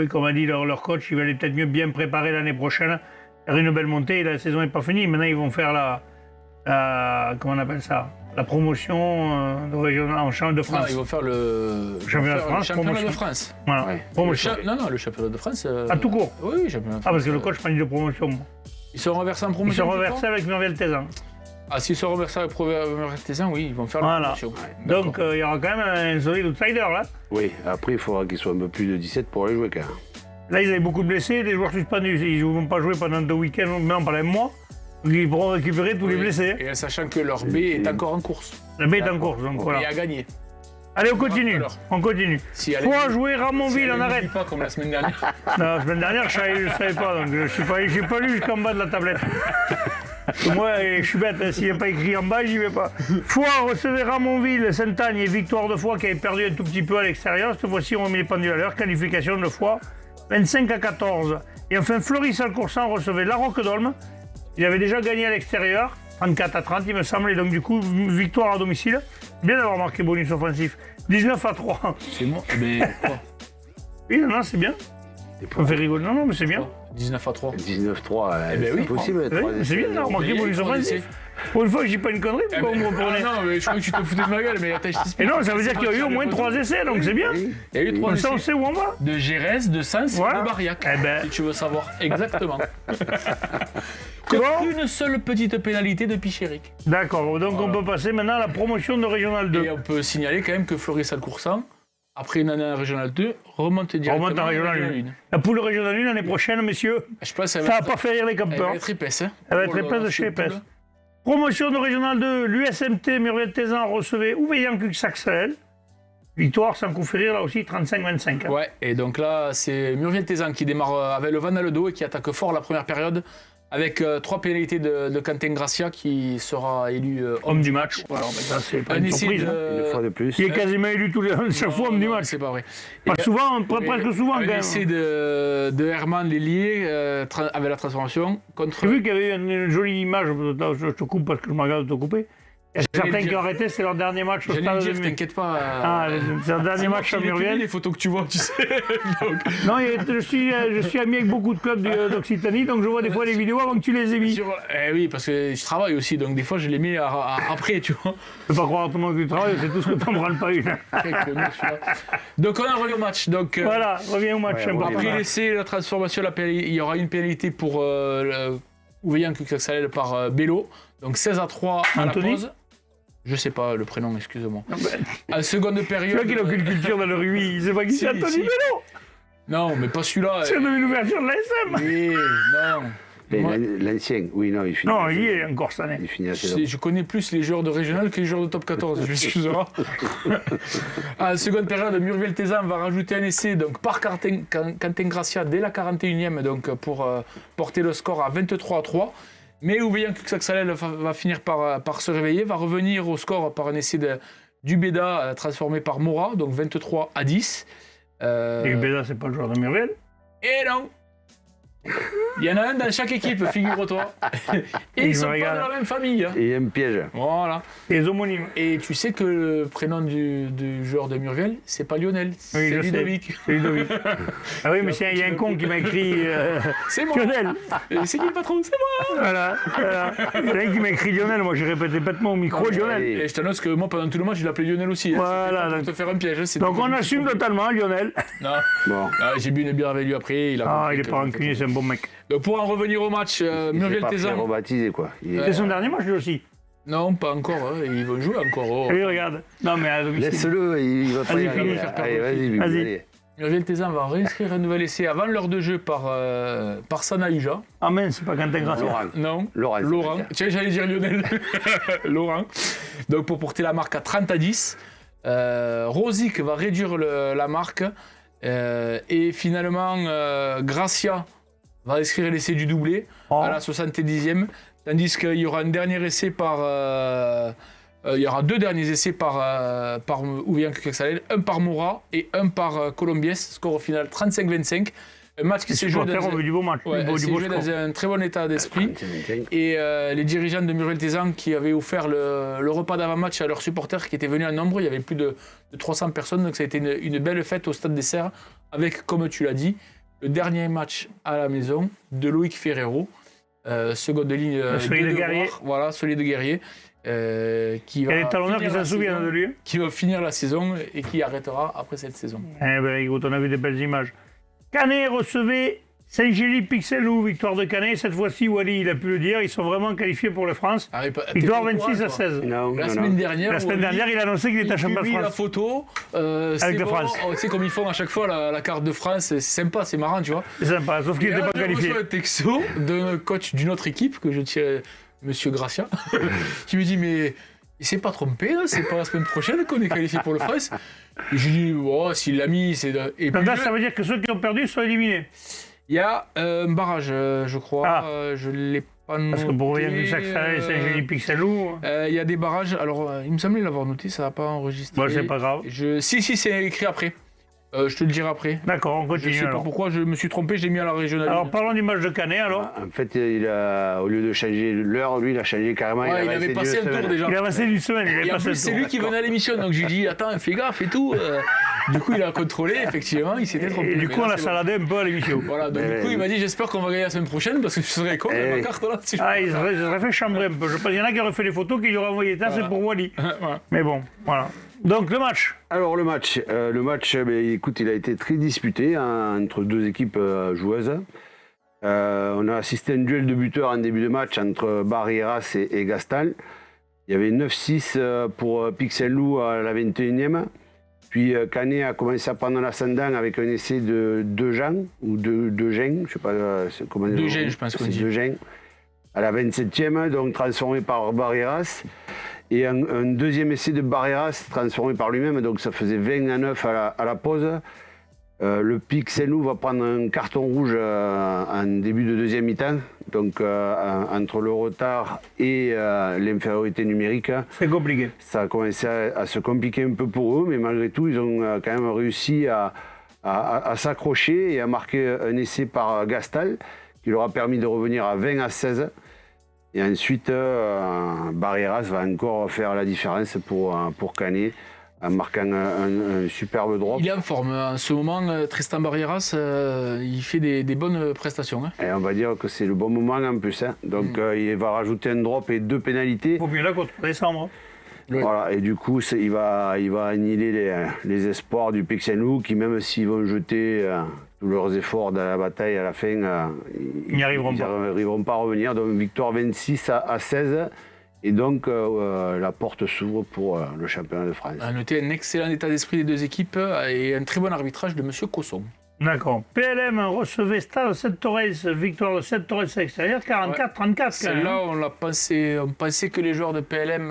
comme a dit leur coach, ils veulent peut-être mieux bien préparer l'année prochaine. Faire une belle montée, la saison n'est pas finie. Maintenant, ils vont faire comment on appelle ça, la promotion de régional en championnat de France. Non, ils vont faire le Championnat de France, championnat promotion. de France. Voilà, Ouais. promotion. Le championnat de France. Ah, tout court. Oui, championnat de France. Ah, parce que le coach m'a dit de promotion. Ils sont reversés en Ils promotion. sont je reversés crois avec Mervel Tézan. Ah, s'ils sont reversés avec Mervel-Tézan, oui, ils vont faire Voilà. la promotion. Donc, il y aura quand même un solide outsider, là. Oui, après, il faudra qu'ils soient un peu plus de 17 pour aller jouer quand même. Là, ils avaient beaucoup de blessés, des joueurs suspendus. Ils ne vont pas jouer pendant 2 week-ends, non, pendant un mois. Donc, ils pourront récupérer tous les blessés. Et sachant que leur B est encore en course. La baie est en course, donc voilà. Et à gagner. Allez, on continue. Alors. On continue. Si elle Faut est- jouer Ramonville, on Elle arrête. n'oublie pas comme la semaine dernière. Non, la semaine dernière, je ne savais pas, donc je n'ai pas lu jusqu'en bas de la tablette. Parce que moi, je suis bête, hein, s'il n'y a pas écrit en bas, j'y vais pas. Foix recevait Ramonville, Sainte-Agne et victoire de Foix qui avait perdu un tout petit peu à l'extérieur. Cette fois-ci, on remet les pendules à l'heure. Qualification de Foix, 25 à 14. Et enfin, Fleury-Salcoursan recevait La Roque-d'Olme. Il avait déjà gagné à l'extérieur, 34 à 30, il me semble. Et donc, du coup, victoire à domicile. Bien d'avoir marqué bonus offensif. 19 à 3. C'est moi. Mais quoi Oui, non, c'est bien. On fait rigoler. Non, mais c'est bien. 19 à 3. 19-3, Eh ben c'est oui. possible. Oui, c'est bien d'avoir marqué Mais bonus trois offensif. Pour une fois que je dis pas une connerie, pourquoi vous me reprenez non, mais je crois que tu te foutais de ma gueule, mais attends, je t'explique. Et non, ça veut dire qu'il y a eu au moins 3 essais, donc c'est bien. Il y a eu 3 Comme ça, on essais. sait où on va. De Gérès, de Sens Voilà. et de Bariac. Eh ben. Si tu veux savoir exactement. Bon. Qu'une seule petite pénalité de Pichéric. D'accord, donc on peut passer maintenant à la promotion de Régional 2. Et on peut signaler quand même que Fleury-Salcoursan, après une année en Régional 2, remonte directement Remonte en Régional 1. La poule Régional 1 l'année prochaine, messieurs, Je pense qu'elle ça va, va pas faire rire les elle va campeurs. être épaisse. Hein. Elle va être Oh là épaisse là, de chez c'est épaisse. cool. Promotion de Régional 2, l'USMT Murviel-Tézan recevait Ouveillan Cuxac-Sahel. Victoire sans coup férir, là aussi 35-25. hein. Ouais, et donc là, c'est Murviel-Tézan qui démarre avec le vent dans le dos et qui attaque fort la première période avec 3 pénalités de Quentin Gracia qui sera élu homme du match. Voilà, mais ça, c'est pas Un une essai surprise. hein. Une fois de plus. Il est quasiment élu chaque fois homme du Non, match. c'est pas vrai. Pas Et- souvent, presque souvent quand Un même. essai de Herman Lélier avec la transformation contre. J'ai vu qu'il y avait une jolie image, je te coupe parce que je me regarde de te couper. Il y a J'allais certains dire- qui ont arrêté, c'est leur dernier match au J'allais stade dire, de t'inquiète pas. Ah, c'est leur dernier match à Il est publié, Murviel. les photos que tu vois, tu sais. Donc, Non, je suis ami avec beaucoup de clubs d'Occitanie, donc je vois des fois les vidéos avant que tu les aies mis. oui, parce que je travaille aussi, donc des fois je les mets après, tu vois. Je peux pas croire à tout le monde que tu travailles, c'est tout ce que tu n'en branles pas une. Quel connard, celui-là. Donc on a revenu au match. Donc, Voilà, reviens au match. Ouais, important. après l'essai, la transformation, il y aura une pénalité pour Ouveillan Cuxac-Sahel par Bello. Donc 16 à 3 à la Anthony pause. Je sais pas le prénom, excuse-moi. En seconde Tu période. vois qu'il n'a aucune culture dans le rugby, il sait pas qui Si, c'est Anthony si. Bello. Non, mais pas celui-là. C'est une ouverture de l'ASM. Oui, non. Et Moi, l'ancien, oui, non, il finit. Non, il y est encore cette année. Il finit assez je connais plus les joueurs de régional que les joueurs de top 14, je m'excuserai. En seconde période, Murviel-Tézan va rajouter un essai donc, par Quentin Gracia dès la 41e donc, pour porter le score à 23 à 3. Mais Ouveillan Cuxac-Sahel va finir par se réveiller, va revenir au score par un essai du Béda transformé par Mora, donc 23 à 10. Et Ubeda, c'est pas le joueur de Murviel. Et non. Il y en a un dans chaque équipe, figure-toi. Et ils me sont pas de régale. la même famille. Hein. Et un piège. Voilà. Les homonymes. Et tu sais que le prénom du joueur de Murviel, c'est pas Lionel, c'est je sais. Ludovic. C'est Ludovic. Ah oui, mais il y a un con qui m'a écrit C'est moi. Lionel. Et c'est qui le patron? C'est moi. Voilà. Il y en a un qui m'a écrit Lionel. Moi, j'ai répété bêtement au micro Lionel. allez. Et je t'annonce que moi, pendant tout le match, je l'appelais Lionel aussi. Hein. Voilà, Pour donc- te faire un piège. C'était Donc on compliqué. assume totalement Lionel. Non. Bon. Ah, j'ai bu une bière avec lui après. Il a Ah, compris il est que- pas rancunier, c'est un bon mec. Donc pour en revenir au match, Il s'est Murviel pas fait Tézan. rebaptiser, quoi. C'est son dernier match lui aussi. Non, pas encore. Hein. Ils vont jouer encore. Oh. Oui, regarde. Non, mais à domicile. Laisse-le, il va pas Vas-y, y arriver. finis. Allez, vas-y, Bibi, Vas-y. allez. Murviel Tézan va réinscrire un nouvel essai avant l'heure de jeu par Sanahuja. Ah, mais c'est pas Quentin Gracia. Laurent. Non. Laurent, Laurent. c'est Tiens, j'allais dire Lionel. Laurent. Donc pour porter la marque à 30-10. Rosic va réduire la marque. Et finalement, Gracia va inscrire l'essai du doublé Oh. à la 70e. Tandis qu'il y aura un dernier essai par... il y aura deux derniers essais par Ouvian Keksalel, un par Moura et un par Colombiès. Score au final 35-25. Un match qui Les s'est joué supporters ont dans, vu du beau match. ouais, du s'est beau joué score. dans un très bon état d'esprit. 35. Et les dirigeants de Murviel Tézan qui avaient offert le repas d'avant-match à leurs supporters qui étaient venus en nombre, il y avait plus de 300 personnes, donc ça a été une belle fête au Stade des Serres avec, comme tu l'as dit, le dernier match à la maison de Loïc Ferrero, seconde ligne solide de guerrier. Devoir, voilà, solide guerrier, qui Il y a va des talonneurs qui finir s'en la souviennent saison, de lui. qui va finir la saison et qui arrêtera après cette saison. Eh ben, écoute, on a vu des belles images. Canet recevait Saint-Gély-Pixelou, victoire de Canet. Cette fois-ci, Wally, il a pu le dire, ils sont vraiment qualifiés pour la France. Ah, mais t'es Victoire pas au courant, 26 à toi. 16. Non, La non, semaine non. dernière, La semaine Wally, dernière, il a annoncé qu'il était il champion de publie la France. photo, c'est Avec la bon, France. tu sais comme ils font à chaque fois la carte de France, c'est sympa, c'est marrant, tu vois. C'est sympa, sauf qu'il Et n'était là, pas je qualifié. reçois un texto d'un coach d'une autre équipe que je tiens, Monsieur Gracia, qui me dit mais il s'est pas trompé, là, c'est pas la semaine prochaine qu'on est qualifié pour le France. Et je lui dis oh, s'il l'a mis, c'est. Et puis, Donc là, ça veut dire que ceux qui ont perdu sont éliminés. il y a un barrage, je crois. Ah. Je l'ai pas noté. Parce que pour rien que ça, Saint-Gély-Pixelou, Il y a des barrages. Alors, il me semblait l'avoir noté, ça va pas enregistré. bon, c'est pas grave. Si, c'est écrit après. Je te le dirai après. D'accord, on Je continue sais pas alors. pourquoi je me suis trompé, j'ai mis à la régionale. Alors parlons du match de Canet alors. En fait, au lieu de changer l'heure, lui, il a changé carrément. Ouais, il avait passé un tour déjà. Il a passé une semaine, il avait Et en passé plus, un c'est tour. lui qui venait à l'émission, donc je lui ai dit attends, fais gaffe et tout. Du coup, il a contrôlé, effectivement, il s'était trompé. Et du Mais coup, là, on a c'est bon. saladé un peu à l'émission. Voilà, donc du coup, il m'a dit j'espère qu'on va gagner la semaine prochaine parce que je serais con Eh ma oui. carte là. Si je- Ah, il serait fait chambrer un peu. Je pense qu'il y en a qui auraient fait des photos, qui lui auraient envoyé ça, c'est pour Wally. Voilà. Mais bon, voilà. Donc le match. Alors le match, écoute, il a été très disputé entre deux équipes joueuses. On a assisté à un duel de buteurs en début de match entre Barreiras et Gastal. Il y avait 9-6 pour Pixelou à la 21e. Puis Canet a commencé à prendre l'ascendant avec un essai de Dejean, ou Dejean, je ne sais pas comment dire. Dejean, je pense qu'on C'est dit. Dejean, à la 27e, donc transformé par Barreiras. Et un deuxième essai de Barreiras transformé par lui-même, donc ça faisait 20-9 à la pause. Le Pixelou va prendre un carton rouge en début de deuxième mi-temps, donc entre le retard et l'infériorité numérique. C'est compliqué. Ça a commencé à se compliquer un peu pour eux, mais malgré tout, ils ont quand même réussi à s'accrocher et à marquer un essai par Gastal, qui leur a permis de revenir à 20-16. Et ensuite, Barreiras va encore faire la différence pour Canet, en marquant un superbe drop. Il est en forme. En ce moment, Tristan Barreiras, il fait des bonnes prestations. Hein. Et on va dire que c'est le bon moment en plus. Hein. Donc il va rajouter un drop et 2 pénalités. Il faut mieux là contre décembre. Ouais. Voilà, et du coup, il va annihiler les espoirs du Pixelou qui, même s'ils vont jeter tous leurs efforts dans la bataille à la fin, Ils n'y arriveront pas. n'arriveront pas à revenir. Donc victoire 26 à 16. Et donc la porte s'ouvre pour le championnat de France. À noter un excellent état d'esprit des deux équipes et un très bon arbitrage de M. Cosson. D'accord. PLM recevait Stade 7 Torres, victoire de 7 Torres à l'extérieur, 44-34. Celle-là, on pensait que les joueurs de PLM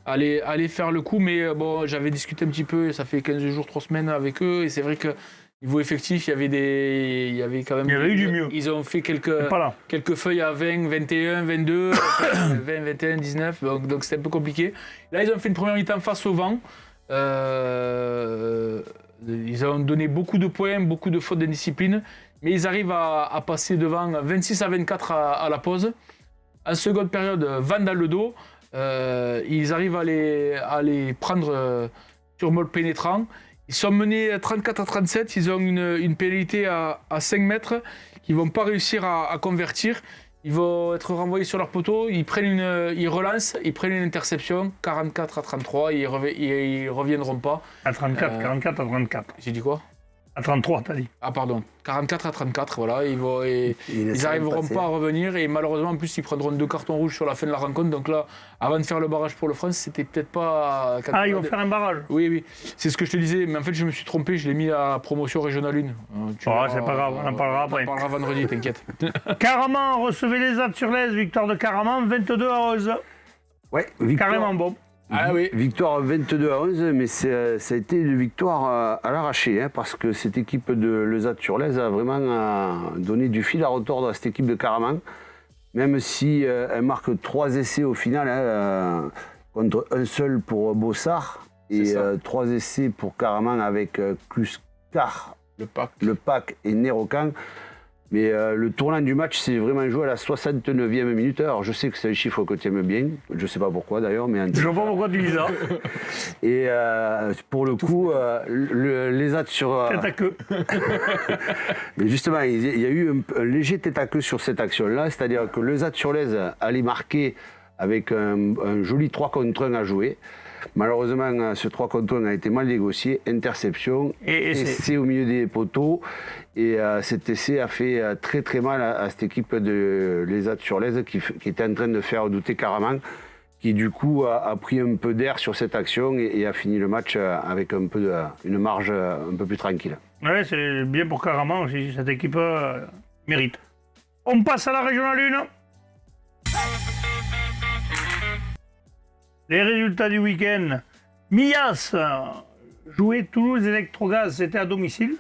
Ouais. allaient faire le coup, mais bon, j'avais discuté un petit peu, ça fait 15 jours, 3 semaines avec eux, et c'est vrai que niveau effectif, il y avait quand même... Il y avait eu du mieux. Ils ont fait quelques feuilles à 20, 21, 22, 20, 21, 19, donc c'était un peu compliqué. Là, ils ont fait une première mi-temps face au vent. Ils ont donné beaucoup de points, beaucoup de fautes d'indiscipline, mais ils arrivent à passer devant 26-24 à la pause. En seconde période, vent dans le dos, ils arrivent à les prendre sur molle pénétrant. Ils sont menés 34-37, ils ont une pénalité à 5 mètres qu'ils ne vont pas réussir à convertir. Ils vont être renvoyés sur leur poteau, ils relancent, ils prennent une interception, 44-33, ils reviendront pas. À 34, 44 à 34. J'ai dit quoi? À 33, t'as dit. Ah pardon, 44-34, voilà, ils n'arriveront pas à revenir et malheureusement en plus ils prendront 2 cartons rouges sur la fin de la rencontre. Donc là, avant de faire le barrage pour le France, c'était peut-être pas... Ah, ils vont faire un barrage? Oui, c'est ce que je te disais, mais en fait je me suis trompé, je l'ai mis à promotion régionale 1. C'est pas grave, on en parlera après. On en parlera vendredi, t'inquiète. Caraman recevait les Ads sur l'Aise, victoire de Caraman, 22-11. Ouais, Carrément bon. Ah oui. Victoire 22-11, mais ça a été une victoire à l'arraché, hein, parce que cette équipe de Lezat-sur-Lez a vraiment donné du fil à retordre à cette équipe de Caraman, même si elle marque 3 essais au final, hein, contre un seul pour Bossard, et 3 essais pour Caraman avec Kluskar, le Pack et Nerokan. Mais le tournant du match, c'est vraiment joué à la 69e minute. Alors je sais que c'est un chiffre que tu aimes bien, je ne sais pas pourquoi d'ailleurs. Mais je vois pas pourquoi tu dis ça. Et pour le coup, les Ads sur... Tête à queue. Mais justement, il y a eu un léger tête à queue sur cette action-là, c'est-à-dire que les Ads sur l'Aise allait marquer avec un joli 3 contre 1 à jouer. Malheureusement, ce 3 contre 1 a été mal négocié, interception, essai au milieu des poteaux. Et cet essai a fait très très mal à cette équipe de Lezat sur l'Aise qui était en train de faire douter Caraman, qui du coup a pris un peu d'air sur cette action et a fini le match avec une marge un peu plus tranquille. Oui, c'est bien pour Caraman aussi, cette équipe mérite. On passe à la régionale 1. Les résultats du week-end. Millas jouait Toulouse Electrogaz, c'était à domicile.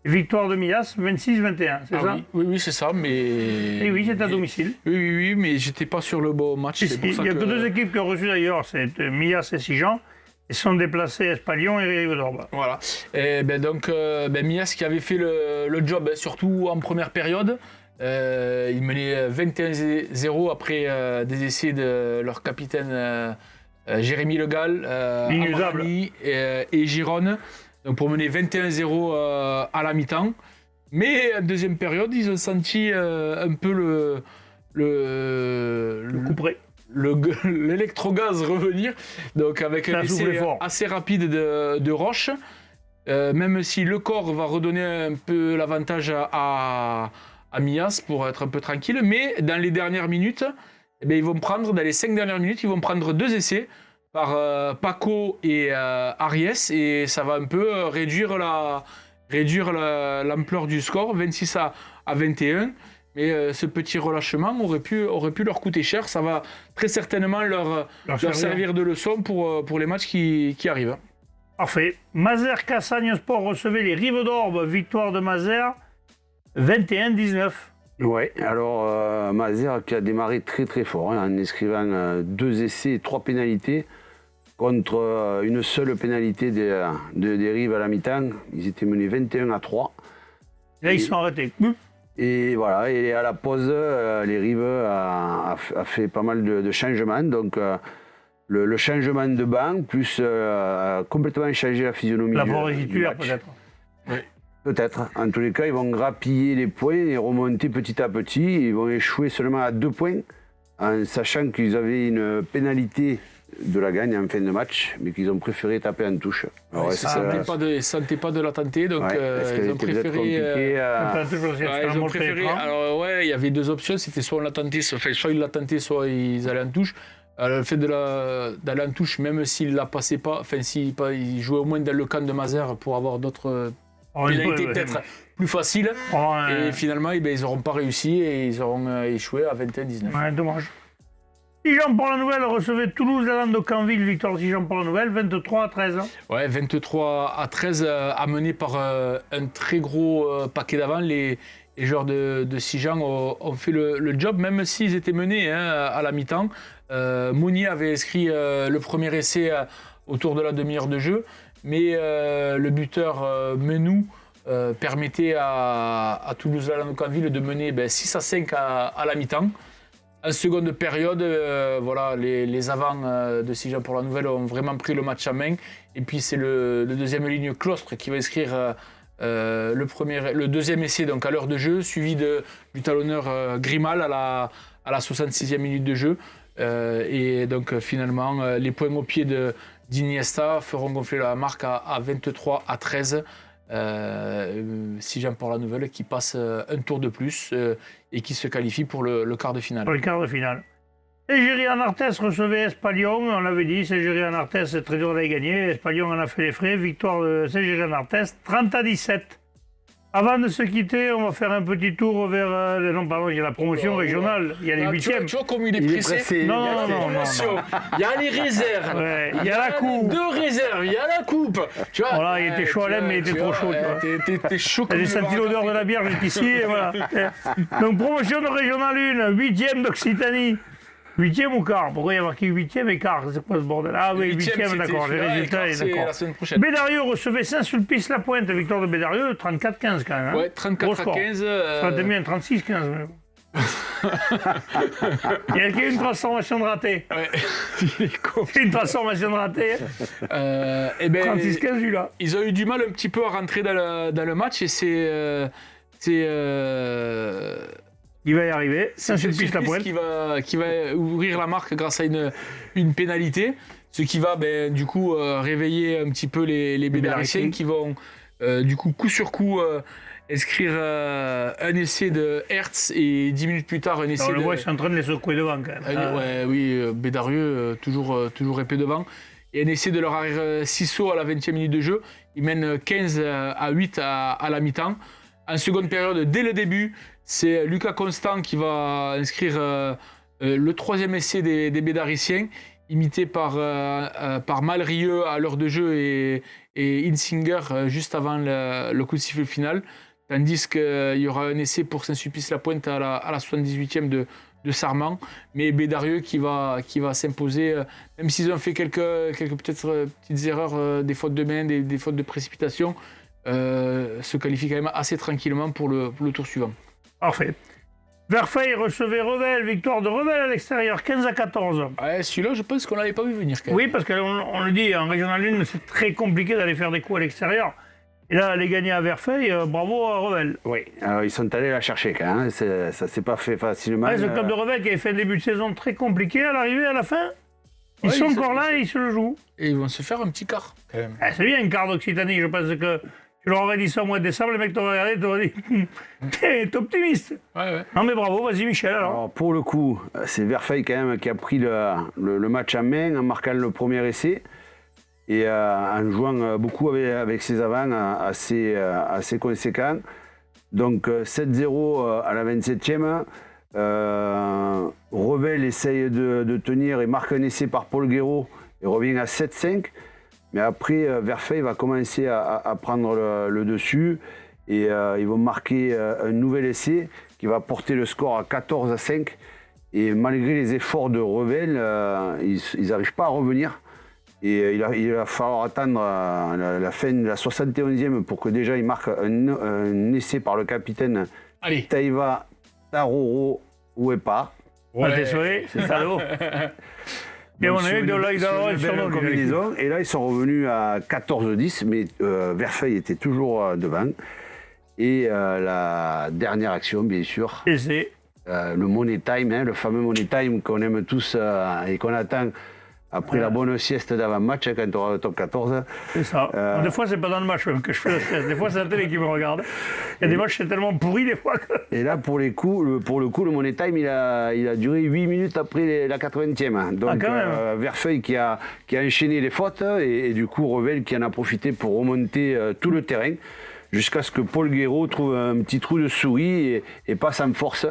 Victoire de Millas, 26-21, c'est ça? Oui, c'est ça, mais... Et oui, c'était à domicile. Oui, mais j'étais pas sur le bon match. Il n'y a que 2 équipes qui ont reçu d'ailleurs, c'est Millas et Sijan. Ils sont déplacés à Espalion et Rive-d'Orbe. Voilà. Et donc, Millas qui avait fait le job, surtout en première période. Il menait 21-0 après des essais de leur capitaine Jérémy Le Gall, Amrani et Gironne. Donc pour mener 21-0 à la mi-temps. Mais en deuxième période, ils ont senti un peu le couperet. L'électrogaz revenir. Donc avec un essai assez rapide de Roche. Même si le corps va redonner un peu l'avantage à Millas pour être un peu tranquille. Mais dans les dernières minutes, ils vont prendre, dans les 5 dernières minutes, ils vont prendre 2 essais par Paco et Ariès, et ça va un peu réduire l'ampleur du score, 26 à 21. Mais ce petit relâchement aurait pu leur coûter cher. Ça va très certainement leur servir de leçon pour les matchs qui arrivent. Parfait. Mazères Cassagne Sport recevait les Rive-d'Orbe, victoire de Mazères, 21-19. Ouais, alors Mazères qui a démarré très très fort, hein, en inscrivant 2 essais et 3 pénalités. Contre une seule pénalité des Rives à la mi-temps. Ils étaient menés 21-3. Là, ils sont arrêtés. Et voilà, et à la pause, les Rives a fait pas mal de changements. Donc, le changement de banc, plus complètement changé la physionomie la du titulaire, match. peut-être. Oui. Peut-être. En tous les cas, ils vont grappiller les points et remonter petit à petit. Ils vont échouer seulement à 2 points, en sachant qu'ils avaient une pénalité de la gagne en fin de match, mais qu'ils ont préféré taper en touche. Alors, ça ne sentait pas de la tenter, donc ils ont préféré... Alors ouais, il y avait 2 options, c'était soit on la tentait, soit ils la tentaient, soit ils allaient en touche. Le fait d'aller en touche, même s'ils ne la passaient pas, enfin ils jouaient au moins dans le camp de Mazères pour avoir d'autres pénalités peut-être plus faciles. Et finalement, ils n'auront pas réussi et ils auront échoué à 21-19. Ouais, dommage. Sijan pour la Nouvelle recevait Toulouse, la Lande de Canville, victoire de Sijan pour la Nouvelle, 23-13. Ouais, 23-13, amené par un très gros paquet d'avant. Les joueurs de Sijan ont fait le job, même s'ils étaient menés à la mi-temps. Mounier avait inscrit le premier essai autour de la demi-heure de jeu, mais le buteur Menou permettait à Toulouse-Lanocanville de mener 6-5 à la mi-temps. En seconde période, voilà, les avants de Sijan pour la Nouvelle ont vraiment pris le match en main. Et puis c'est le deuxième ligne Clostre qui va inscrire le deuxième essai donc à l'heure de jeu, suivi du talonneur Grimal à la 66e minute de jeu. Et donc finalement, les points au pied d'Iniesta feront gonfler la marque à 23-13. Sijan pour la Nouvelle qui passe un tour de plus et qui se qualifie pour le quart de finale. Pour le quart de finale. Égérie en Arthès recevait Espalion, on l'avait dit, Ségérie en Arthès c'est très dur d'aller gagner, Espalion en a fait les frais, victoire de Ségérie en Arthès, 30-17. Avant de se quitter, on va faire un petit tour vers... non, pardon, il y a la promotion régionale, il y a les huitièmes. Tu vois comme il est pressé. Non. Il y a les réserves. Ouais, il y a la coupe. Deux réserves, il y a la coupe. Tu vois, Voilà, il était chaud à l'aime, mais il était trop chaud. T'es chaud comme J'ai senti l'odeur de la bière jusqu'ici, et voilà. Donc, promotion de régionale 1, 8e d'Occitanie. 8e ou quart? Pourquoi il y a marqué 8e et quart? C'est quoi ce bordel? Ah oui, 8e, d'accord, les résultats, d'accord. la semaine prochaine. Bédarieux recevait Saint-Sulpice-la-Pointe, victoire de Bédarieux, 34-15 quand même. Hein. Ouais, 34-15. Ça aurait été mieux un 36-15. Il y a une transformation de raté. Ouais. Une transformation de raté. 36-15, celui-là. Ils ont eu du mal un petit peu à rentrer dans le match et c'est il va y arriver. Saint-Sulpice-la-Pointe. Qui va ouvrir la marque grâce à une pénalité. Ce qui va du coup réveiller un petit peu les Bédariciens qui vont du coup sur coup inscrire un essai de Hertz et 10 minutes plus tard un essai on le voit, ils sont en train de les secouer devant quand même. Oui, Bédarieux toujours épais devant. Et un essai de leur arrière Sissot à la 20e minute de jeu. Ils mènent 15-8 à la mi-temps. En seconde période, dès le début, c'est Lucas Constant qui va inscrire le troisième essai des Bédariciens, imité par Malrieux à l'heure de jeu et Insinger juste avant le coup de sifflet final. Tandis qu'il y aura un essai pour Saint-Sulpice-la-Pointe à la 78e de Sarment. Mais Bédarieux qui va s'imposer, même s'ils ont fait quelques peut-être petites erreurs, des fautes de main, des fautes de précipitation, se qualifie quand même assez tranquillement pour le tour suivant. Parfait. Verfeil recevait Revel, victoire de Revel à l'extérieur, 15-14. Ouais, celui-là, je pense qu'on l'avait pas vu venir quand même. Oui, parce qu'on le dit, en Régional 1, c'est très compliqué d'aller faire des coups à l'extérieur. Et là, aller gagner à Verfeil, bravo à Revel. Oui, alors, ils sont allés la chercher quand même, ça s'est pas fait facilement. Ouais, ce club de Revel qui avait fait un début de saison très compliqué, à l'arrivée, à la fin, ils sont encore là et ils se le jouent. Et ils vont se faire un petit quart quand même. C'est bien un quart d'Occitanie, je pense que... Tu leur aurais dit ça au mois de décembre, les mecs t'auraient regardé, t'auraient dit t'es optimiste. Ouais. Non mais bravo, vas-y Michel alors. Alors pour le coup, c'est Verfeil quand même qui a pris le match en main en marquant le premier essai et en jouant beaucoup avec ses avants assez conséquents. Donc 7-0 à la 27e. Revel essaye de tenir et marque un essai par Paul Guéraud et revient à 7-5. Mais après, Verfeil va commencer à prendre le dessus et ils vont marquer un nouvel essai qui va porter le score à 14-5. Et malgré les efforts de Revel, ils n'arrivent pas à revenir. Et il va falloir attendre la fin de la 71e pour que déjà il marque un essai par le capitaine Taïva Taroro Uepa. Ouais, désolé, c'est salaud. Et on a eu de l'œil d'or sur nos combinaisons. Et là, ils sont revenus à 14-10, mais Verfeil était toujours devant. Et la dernière action, bien sûr, c'est le Money Time, le fameux Money Time qu'on aime tous et qu'on attend après la bonne sieste d'avant-match, quand on aura le top 14. C'est ça. Des fois, c'est pas dans le match que je fais la sieste. Des fois, c'est la télé qui me regarde. Il y a des matchs, c'est tellement pourri des fois que... Et là, pour le coup, le Money Time, il a duré 8 minutes après la 80e. Donc, Verfeil qui a enchaîné les fautes et du coup, Revel qui en a profité pour remonter tout le terrain jusqu'à ce que Paul Guéraud trouve un petit trou de souris et passe en force.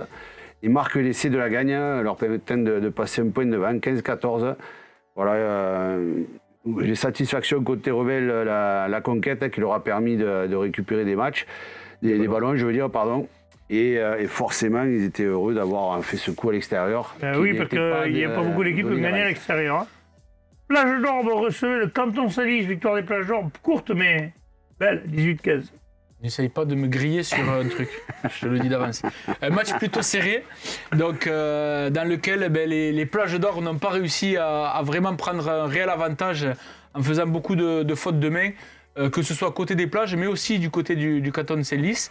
Il marque l'essai de la gagne, leur permettant de passer un point devant, 15-14. Voilà, j'ai satisfaction côté Revel, la conquête qui leur a permis de récupérer des matchs, des ballons, je veux dire, pardon. Et forcément, ils étaient heureux d'avoir fait ce coup à l'extérieur. Oui, parce qu'il n'y a pas beaucoup d'équipes qui gagnent à l'extérieur. Hein. Plage d'Orbe recevait le Canton Salis, victoire des Plages d'Orbe, courte mais belle, 18-15. N'essaye pas de me griller sur un truc, je te le dis d'avance. Un match plutôt serré, donc, dans lequel les plages d'or n'ont pas réussi à vraiment prendre un réel avantage en faisant beaucoup de fautes de main, que ce soit côté des plages, mais aussi du côté du canton de Senlis.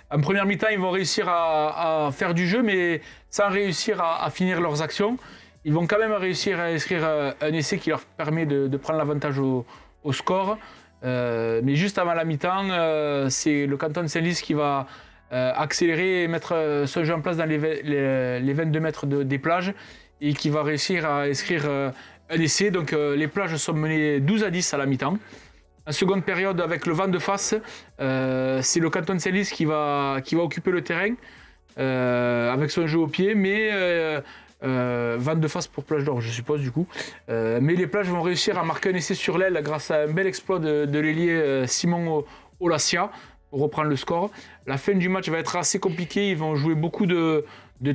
En première mi-temps, ils vont réussir à faire du jeu, mais sans réussir à finir leurs actions. Ils vont quand même réussir à inscrire un essai qui leur permet de prendre l'avantage au score. Mais juste avant la mi-temps, c'est le canton de Senlis qui va accélérer et mettre ce jeu en place dans les 22 mètres des plages et qui va réussir à inscrire un essai. Donc les plages sont menées 12-10 à la mi-temps. En seconde période, avec le vent de face, c'est le canton de Senlis qui va occuper le terrain avec son jeu au pied, mais vent de face pour Plage d'Or, je suppose, du coup. Mais les plages vont réussir à marquer un essai sur l'aile grâce à un bel exploit de l'ailier Simon Olassia pour reprendre le score. La fin du match va être assez compliquée. Ils vont jouer beaucoup de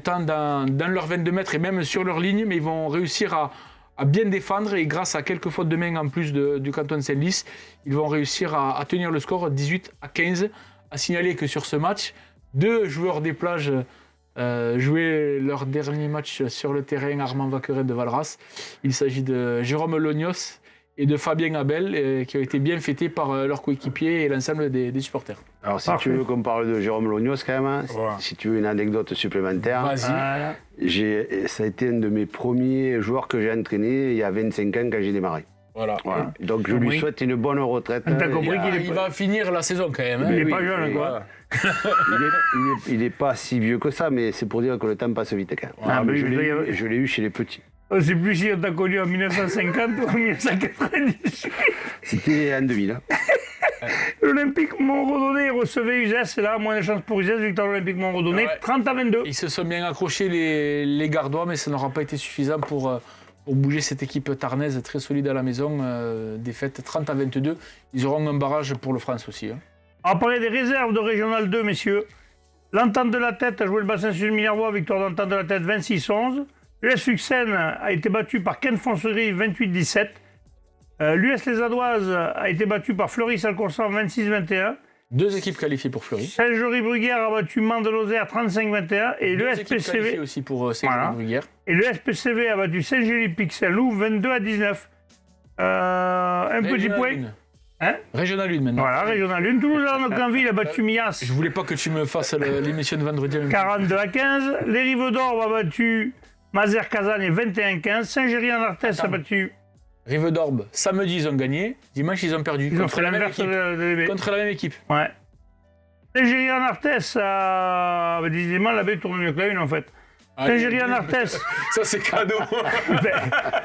temps dans leurs 22 mètres et même sur leur ligne, mais ils vont réussir à bien défendre et grâce à quelques fautes de main en plus du canton de Senlis, ils vont réussir à tenir le score 18-15. À signaler que sur ce match, 2 joueurs des plages jouaient leur dernier match sur le terrain Armand Vaqueret de Valras. Il s'agit de Jérôme Lognos et de Fabien Abel qui ont été bien fêtés par leurs coéquipiers et l'ensemble des supporters. Alors si tu veux qu'on parle de Jérôme Lognos quand même, hein, si tu veux une anecdote supplémentaire, ça a été un de mes premiers joueurs que j'ai entraîné il y a 25 ans quand j'ai démarré. Voilà. Donc je lui souhaite une bonne retraite. T'as compris Il va finir la saison quand même. Il n'est pas jeune, quoi. Il n'est pas si vieux que ça, mais c'est pour dire que le temps passe vite quand même. Je l'ai eu chez les petits. C'est plus si on t'a connu en 1950 ou en 1998. C'était en 2000. Hein. L'Olympique Montredonné recevait Uzès, là, moins de chance pour Uzès, victoire de l'Olympique Montredonné, 30-22. Ils se sont bien accrochés les Gardois, mais ça n'aura pas été suffisant pour bouger cette équipe tarnaise très solide à la maison. Défaite 30-22. Ils auront un barrage pour le France aussi. Hein. Après des réserves de Régional 2, messieurs, l'Entente de la Tête a joué le bassin sud Minervois, victoire de l'Entente de la Tête 26-11. L'US Succène a été battu par Ken Fonserie 28-17. L'US Les Adoises a été battu par Fleury-Salconstant 26-21. 2 équipes qualifiées pour Fleury. Saint-Jory-Bruguière a battu Mans-de-Lozère 35-21. Et le SPCV aussi pour Saint-Jory-Bruguière. Et le SPCV a battu Saint-Gély-Pixel-Loup 22-19. Un petit point. Hein Régional 1 maintenant. Voilà, Régional 1. Toulouse-Canville a battu Mias. Je voulais pas que tu me fasses l'émission de vendredi. 42-15. Les Rives d'Or a battu Mazères-Casagne 21-15. Saint-Géry-en-Arthès a battu. Rive d'Orbe, samedi ils ont gagné, dimanche ils ont perdu. Ils ont fait l'inverse contre la même équipe. Ouais. Saint-Géry-en-Arthès a. Décidément, la baie tourne mieux que la une en fait. Saint-Géry-en-Arthès. Ça c'est cadeau.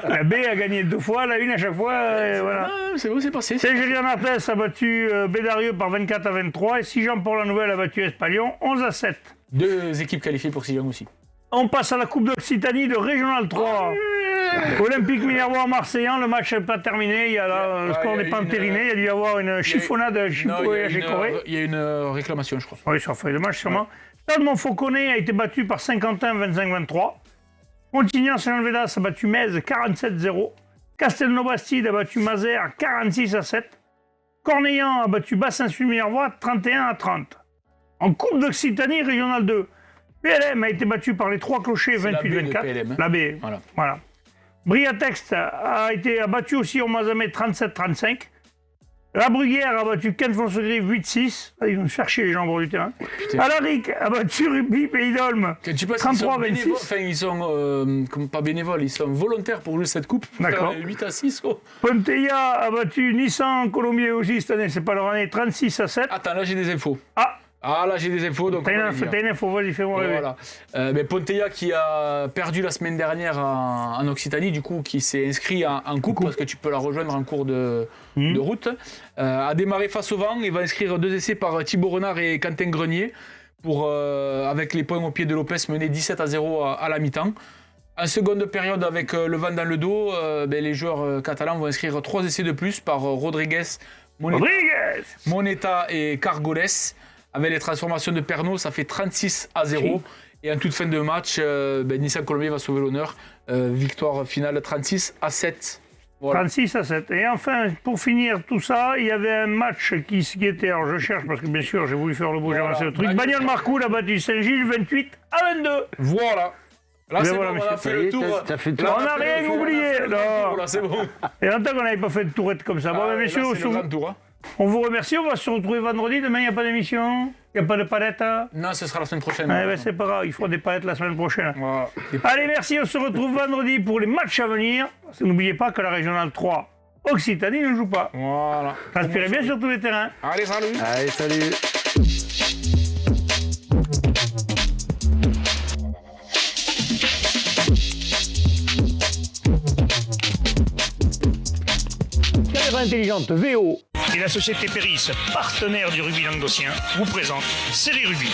La baie a gagné 2 fois, la une à chaque fois. Voilà. C'est bon, c'est passé. Saint-Géry-en-Arthès a battu Bédarieux par 24-23 et Sijan-Port-la-Nouvelle a battu Espalion 11-7. 2 équipes qualifiées pour Sijan aussi. On passe à la Coupe d'Occitanie de Régional 3. Olympique Minervois Marseillan, le match n'est pas terminé, le score n'est pas entériné, il y a dû y avoir une chiffonnade à Chicoé. Il y a une réclamation, je crois. Oui, sur feuille de match, sûrement. Stade Montfauconnet a été battu par Saint-Quentin 25-23. Contignan-Saint-Jean-de-Védas a battu Metz 47-0. Castelnau-Bastide a battu Mazères 46-7. Cornillan a battu Bassin-Sud-Minervois 31-30. En Coupe d'Occitanie Régional 2, PLM a été battu par les 3 clochers 28-24. La B, voilà. Briatex a battu aussi au Mazamet 37-35. La Bruguière a battu Ken Fonsegrive 8-6. Ils vont chercher les gens au bord du terrain. Alaric a battu Rugby Pays d'Olme 33-26. Enfin, ils sont pas bénévoles, ils sont volontaires pour jouer cette coupe. D'accord. 8-6. Oh. Ponteilla a battu Nissan Colombier aussi cette année, c'est pas leur année, 36-7. Attends, là j'ai des infos. Ah là j'ai des infos. Donc t'as une info, vas-y, fais-moi rêver. Voilà. Mais Ponteilla qui a perdu la semaine dernière en Occitanie, du coup qui s'est inscrit en coupe parce que tu peux la rejoindre en cours de route, a démarré face au vent. Il va inscrire 2 essais par Thibaut Renard et Quentin Grenier pour, avec les points au pied de Lopez, mener 17-0 à la mi-temps. En seconde période, avec le vent dans le dos, les joueurs catalans vont inscrire 3 essais de plus par Rodriguez, Moneta et Cargoles. Avec les transformations de Pernod, ça fait 36-0. Et en toute fin de match, Nissan Colombier va sauver l'honneur. Victoire finale 36-7. Voilà. 36-7. Et enfin, pour finir tout ça, il y avait un match qui était... Alors je cherche parce que bien sûr, j'ai voulu faire le beau, j'ai avancé le truc. Bagnoles Marcoul a battu Saint-Gilles 28-22. Voilà. Là, c'est voilà, bon, on a monsieur. fait le tour. T'as fait tout. On n'a rien oublié. Non. Là, c'est bon. Et longtemps qu'on n'avait pas fait de tourette comme ça. Bon, Ah, messieurs, là, c'est le grand tour, hein. on vous remercie. On va se retrouver vendredi. Demain, il n'y a pas d'émission. Il n'y a pas de palette. Non, ce sera la semaine prochaine. Eh ben, c'est pas grave. Il faut des palettes la semaine prochaine. Voilà. Allez, merci. On se retrouve vendredi pour les matchs à venir. N'oubliez pas que la Régionale 3 Occitanie ne joue pas. Voilà. Transpirez bien sur tous les terrains. Allez, salut. Allez, salut. Caméra intelligente VO. Et la société Péris, partenaire du rugby languedocien, vous présente Série Rugby.